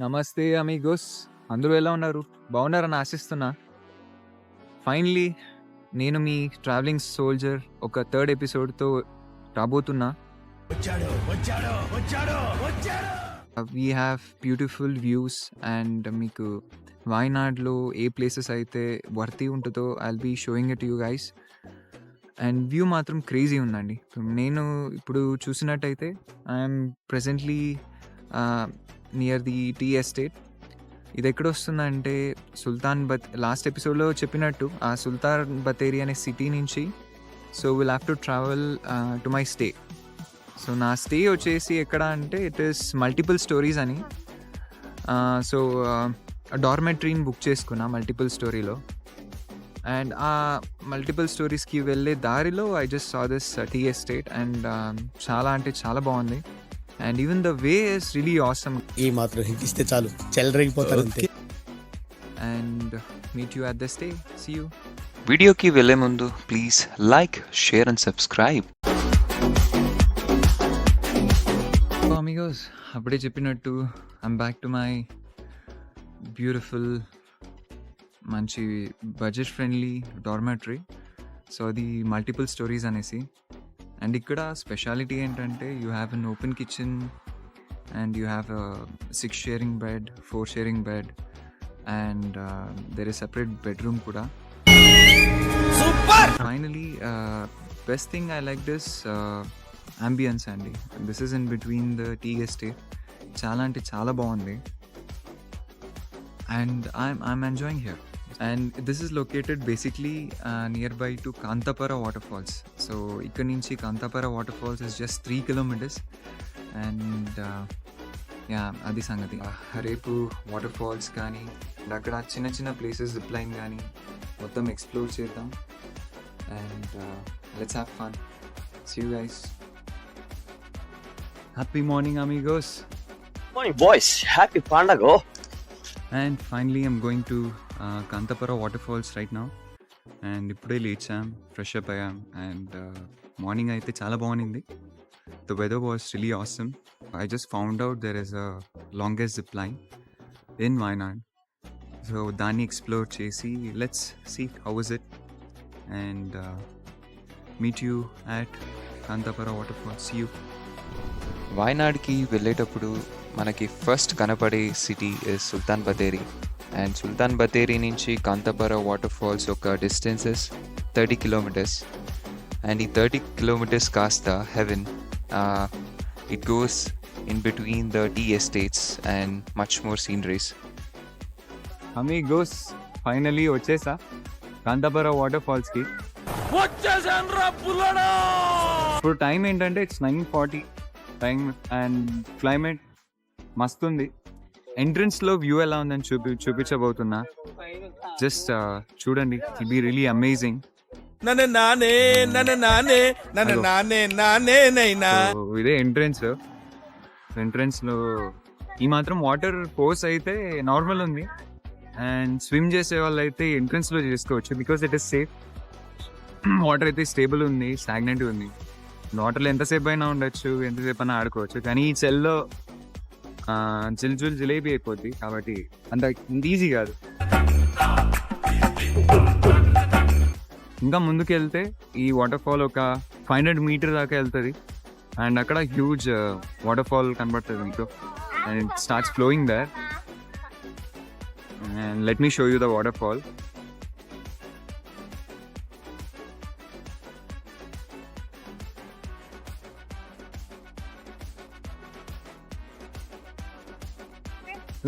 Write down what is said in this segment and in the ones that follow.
నమస్తే అమిగోస్. అందరూ ఎలా ఉన్నారు? బాగున్నారని ఆశిస్తున్నా. ఫైనల్లీ నేను మీ ట్రావెలింగ్ సోల్జర్ ఒక థర్డ్ ఎపిసోడ్‌తో రాబోతున్నా. We have beautiful views and మీకు వాయనాడ్‌లో ఏ ప్లేసెస్ అయితే వర్తీ ఉంటదో I'll be showing it you guys. And view మాత్రం క్రేజీ ఉందండి. నేను ఇప్పుడు చూసినట్టయితే I'm presently near the tea estate. ఇది ఎక్కడొస్తుందంటే లాస్ట్ ఎపిసోడ్‌లో చెప్పినట్టు ఆ సుల్తాన్ బത്തേరి అనే సిటీ నుంచి will have to travel to my stay. So నా స్టే వచ్చేసి ఎక్కడ అంటే ఇట్ ఈస్ మల్టిపుల్ స్టోరీస్ అని. సో డార్మెటరీని బుక్ చేసుకున్నా మల్టిపుల్ స్టోరీలో. అండ్ ఆ మల్టిపుల్ స్టోరీస్‌కి వెళ్ళే దారిలో I just saw this tea estate and చాలా అంటే చాలా బాగుంది. And even the way is really awesome. ఈ మాత్రం హింట్ ఇస్తే చాలు చెలరేగిపోతారు అంతే. And meet you at the stay. See you. వీడియోకి వెళ్ళే ముందు please like, share and subscribe. Amigos, అప్పుడే చెప్పినట్టు I'm back to my beautiful మంచి బడ్జెట్ ఫ్రెండ్లీ డార్మెటరీ. సో అది మల్టిపుల్ స్టోరీస్ అనేసి. అండ్ ఇక్కడ స్పెషాలిటీ ఏంటంటే you have an open kitchen and you have 6 sharing bed, 4 sharing bed and there is separate bedroom కూడా. Finally best thing I like this ambience అండి. This is in between the tea estate. చాలా అంటే చాలా బాగుంది and I'm enjoying here. And this is located basically nearby to Kantapara waterfalls. So ikkad nunchi Kantapara waterfalls is just 3 kilometers and yeah, adi sangati. Repu waterfalls gaani akkada chinna chinna places zip line gaani mottham explore chedam and let's have fun. See you guys. Happy morning amigos. Morning boys, happy Pandago. And finally I'm going to Kantapara waterfalls right now. And ఇప్పుడే లేచాం, fresh up అయ్యాం and morning అయితే చాలా బాగుంది. The weather was really awesome. I just found out there is a longest zip line in Wayanad. So దాన్ని explore చేసి let's see how is it and meet you at Kanthapara waterfalls. See you. వాయనాడ్కి వెళ్ళేటప్పుడు మనకి first కనపడే city is Sultan Bathery. And Sultan Bathery నుంచి Kanthapara waterfalls ఒక distances 30 kilometres. And ఈ 30 kilometres కాస్త heaven. It goes in between the tea estates and much more sceneries. Amigos, finally వచ్చేసా Kanthapara water ఫాల్స్కి. ఇప్పుడు టైం ఏంటంటే ఇట్స్ 9:40 టైం అండ్ క్లైమేట్ మస్తుంది. ఎంట్రన్స్లో వ్యూ ఎలా ఉందని చూపించబోతున్నా. జస్ట్ చూడండి, ఇట్ బి రియలీ అమేజింగ్. ఇదే ఎంట్రన్స్లో ఈ మాత్రం వాటర్ ఫోర్స్ అయితే నార్మల్ ఉంది అండ్ స్విమ్ చేసే వాళ్ళు అయితే ఎంట్రన్స్లో చేసుకోవచ్చు because it is safe. Water అయితే స్టేబుల్ ఉంది, స్టాగ్నెంట్ ఉంది. వాటర్లో ఎంతసేపు అయినా ఉండొచ్చు, ఎంతసేపు అయినా ఆడుకోవచ్చు. కానీ ఈ చెల్లో జిలేబీ అయిపోద్ది కాబట్టి అంత ఈజీ కాదు. ఇంకా ముందుకు వెళ్తే ఈ వాటర్ ఫాల్ ఒక 500 మీటర్ దాకా వెళ్తుంది అండ్ అక్కడ హ్యూజ్ వాటర్ ఫాల్ కనబడుతుంది మీకు. And it starts flowing there and let me show you the waterfall.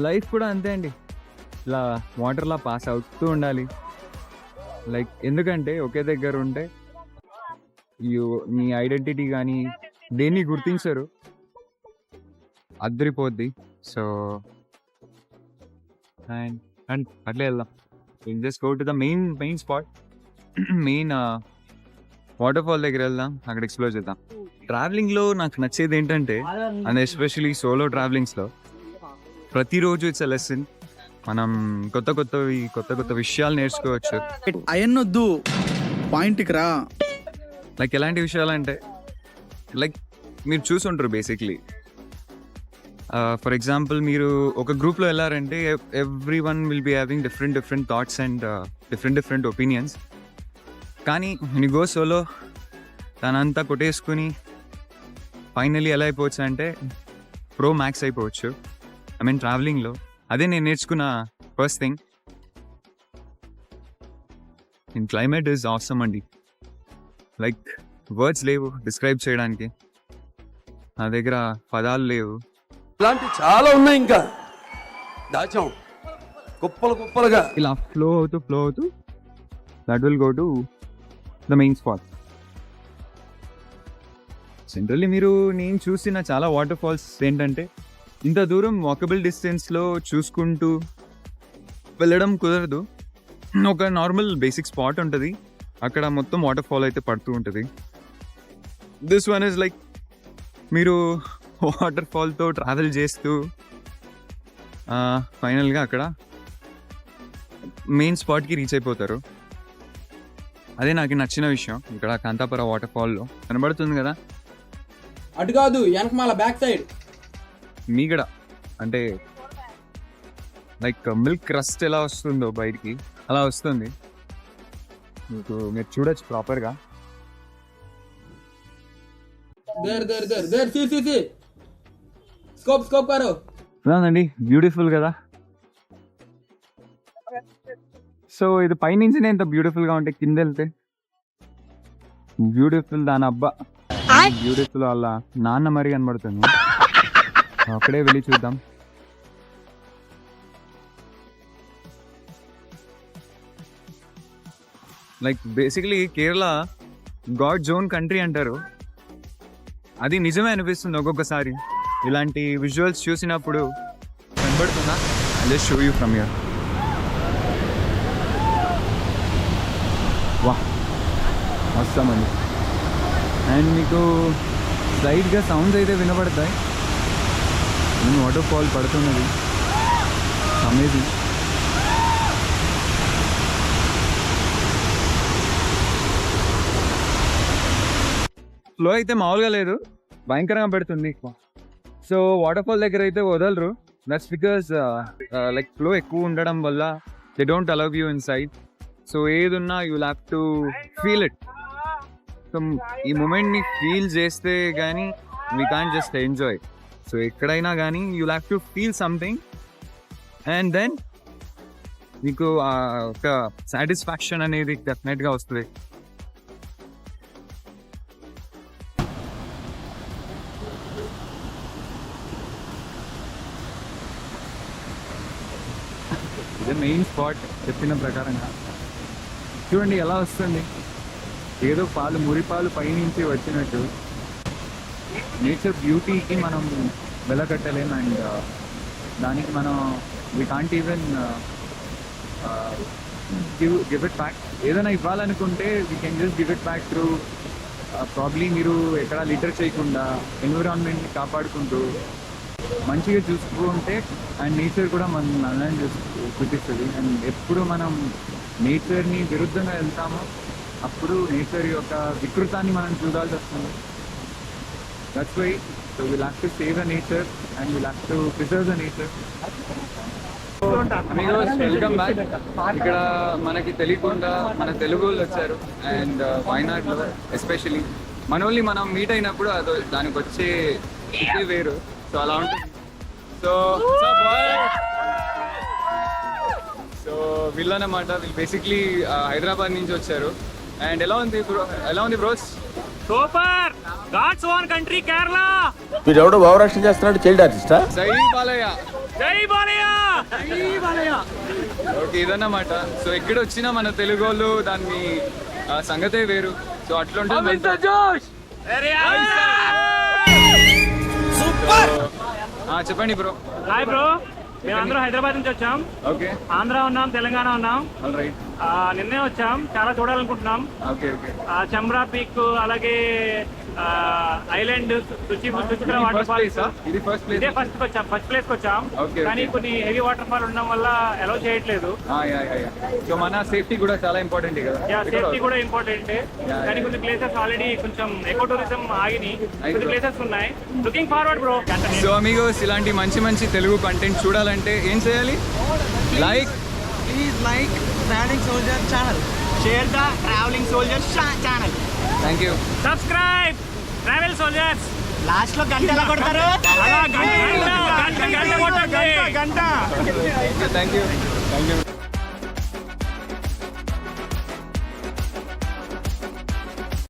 Life కూడా అంతే అండి, ఇలా వాటర్లా పాస్ అవుతూ ఉండాలి. లైక్ ఎందుకంటే ఒకే దగ్గర ఉంటే మీ ఐడెంటిటీ కానీ దేన్ని గుర్తించరు, అద్దరిపోద్ది. సో అండ్ అట్లే వెళ్దాం. Just go to the main spot, main water fall దగ్గర వెళ్దాం, అక్కడ ఎక్స్ప్లోర్ చేద్దాం. ట్రావెలింగ్లో నాకు నచ్చేది ఏంటంటే, అండ్ ఎస్పెషలీ సోలో ట్రావెలింగ్స్లో ప్రతిరోజు ఇట్స్ ఎ లెసన్. మనం కొత్త విషయాలు నేర్చుకోవచ్చు. అయన్నొద్దు, పాయింట్కి రా. లైక్ ఎలాంటి విషయాలు అంటే, లైక్ మీరు చూసుంటారు బేసిక్లీ ఫర్ ఎగ్జాంపుల్ మీరు ఒక గ్రూప్లో వెళ్ళారంటే everyone will be having different thoughts and different opinions. కానీ when you go solo తనంతా కొట్టేసుకుని ఫైనలీ ఎలా అయిపోవచ్చు అంటే ప్రో మ్యాక్స్ అయిపోవచ్చు. ఐ మీన్ ట్రావెలింగ్లో అదే నేను నేర్చుకున్న first thing. In climate is awesome అండి. లైక్ వర్డ్స్ లేవు డిస్క్రైబ్ చేయడానికి, నా దగ్గర పదాలు లేవు. ఇలాంటి చాలా ఉన్నాయి, ఇంకా దాచాం కుప్పలుగా. ఇలా ఫ్లో అవుతూ that will go to the main spot. Generally మీరు నేను చూసిన చాలా వాటర్ ఫాల్స్ ఏంటంటే ఇంత దూరం వాకబుల్ డిస్టెన్స్లో చూసుకుంటూ వెళ్ళడం కుదరదు. ఒక నార్మల్ బేసిక్ స్పాట్ ఉంటుంది, అక్కడ మొత్తం వాటర్ ఫాల్ అయితే పడుతూ ఉంటుంది. దిస్ వన్ ఇస్ లైక్ మీరు వాటర్ ఫాల్తో ట్రావెల్ చేస్తూ ఫైనల్గా అక్కడ మెయిన్ స్పాట్కి రీచ్ అయిపోతారు. అదే నాకు నచ్చిన విషయం. ఇక్కడ కాంతాపుర వాటర్ ఫాల్లో కనబడుతుంది కదా, అటు కాదు వెనకమాల బ్యాక్ సైడ్ మీగడ అంటే లైక్ మిల్క్ క్రస్ట్ ఎలా వస్తుందో బయటికి అలా వస్తుంది. మీకు మీరు చూడొచ్చు ప్రాపర్గా. స్కోప్ కారో అవునండి, బ్యూటిఫుల్ కదా. సో ఇది పైనుంచినే ఎంత బ్యూటిఫుల్గా ఉంటే కింద వెళ్తే బ్యూటిఫుల్ దాని అబ్బా బ్యూటిఫుల్ వాళ్ళ నాన్న మరి కనబడుతుంది. అక్కడే వెళ్ళి చూద్దాం. Like basically Kerala God zone country అంటారు. అది నిజమే అనిపిస్తుంది ఒక్కొక్కసారి ఇలాంటి విజువల్స్ చూసినప్పుడు. కనబడుతుందా? I just show you from here. వా వస్తామండి. అండ్ మీకు స్లైట్గా సౌండ్స్ అయితే వినబడతాయి. వాటర్ ఫాల్ పడుతున్నది, అమేజింగ్. ఫ్లో అయితే మామూలుగా లేదు, భయంకరంగా పెడుతుంది. సో వాటర్ ఫాల్ దగ్గర అయితే వదలరు. దట్స్ బికాస్ లైక్ ఫ్లో ఎక్కువ ఉండడం వల్ల they don't allow you inside. So ఏదున్నా you will have to feel it. So ఈ మూమెంట్ని ఫీల్ చేస్తే కానీ we can't just enjoy. So ఎక్కడైనా కానీ you will have to feel something and then మీకు ఒక సాటిస్ఫాక్షన్ అనేది డెఫినెట్గా వస్తుంది. ఇదే మెయిన్ స్పాట్ చెప్పిన ప్రకారంగా. చూడండి ఎలా వస్తుంది, ఏదో మురిపాలు పైనుంచి వచ్చినట్టు. నేచర్ బ్యూటీకి మనం వెలకట్టలేం. అండ్ దానికి మనం we can't even give it back. ఏదైనా ఇవ్వాలనుకుంటే we can just give it back through probably మీరు ఎక్కడ లిటర్ చేయకుండా ఎన్విరాన్మెంట్ని కాపాడుకుంటూ మంచిగా చూసుకుంటే అండ్ నేచర్ కూడా మనం అలానే చూపిస్తుంది. అండ్ ఎప్పుడు మనం నేచర్ని విరుద్ధంగా వెళ్తామో అప్పుడు నేచర్ యొక్క వికృతాన్ని మనం చూడాల్సి వస్తుంది. That's why so will have to save the nature and will have to preserve the nature. Welcome back. ఇక్కడ మనకి తెలియకుండా మన తెలుగు వాళ్ళు వచ్చారు. అండ్ వైనాడ్లో ఎస్పెషలీ మనోళ్ళని మనం మీట్ అయినప్పుడు అదో దానికి వచ్చే ఇది వేరు. సో అలా ఉంటుంది. సో వీళ్ళనమాట, వీళ్ళు బేసిక్లీ హైదరాబాద్ నుంచి వచ్చారు. అండ్ ఎలా ఉంది bros? Super. God's own country Kerala. మీరు ఎవడో భావరాష్ట్రం చేస్తున్నాడు, చైల్డ్ ఆర్టిస్టా? జై బాలయ్య. జై బాలయ్య. జై బాలయ్య. ఓకే, ఇదన్నమాట. సో ఎక్కడ వచ్చినా మన తెలుగు వాళ్ళు దాన్ని సంగతే వేరు. సో అట్లుంటుంది. చెప్పండి బ్రో. హాయ్ బ్రో, మేమందరం హైదరాబాద్ నుంచి వచ్చాం. ఓకే. ఆంధ్ర ఉన్నాం, తెలంగాణ ఉన్నాం. All right. నిన్నే వచ్చాం, చాలా చూడాలనుకుంటున్నాం. Okay okay. చమ్రా పీక్, అలాగే ఐలాండ్ రుచికర వాటర్ ఫాల్స్. ఇది ఫస్ట్ ఇదే ఫస్ట్ ప్లేస్ కి వచ్చాం. Okay, కానీ okay. కొన్ని హెవీ వాటర్ ఫాల్ ఉండడం వల్ల అలౌ చేయట్లేదు. సో మన సేఫ్టీ కూడా చాలా ఇంపార్టెంట్ కదా. సేఫ్టీ కూడా ఇంపార్టెంట్. కానీ కొన్ని ప్లేసెస్ ఆల్రెడీ కొంచెం ఎకో టూరిజం ఆగినాయి. కొన్ని ప్లేసెస్ ఉన్నాయి. Looking forward bro. So Amigos ఇలాంటి మంచి మంచి తెలుగు కంటెంట్ చూడాలంటే ఏం చేయాలి? Like Please like Traveling Soldier channel. Share the Traveling Soldier channel. Thank you. Subscribe travel soldiers. Last లో గంట ఎలా కొడతారు? అలా గంట కొట్టండి. గంట థ్యాంక్ యూ.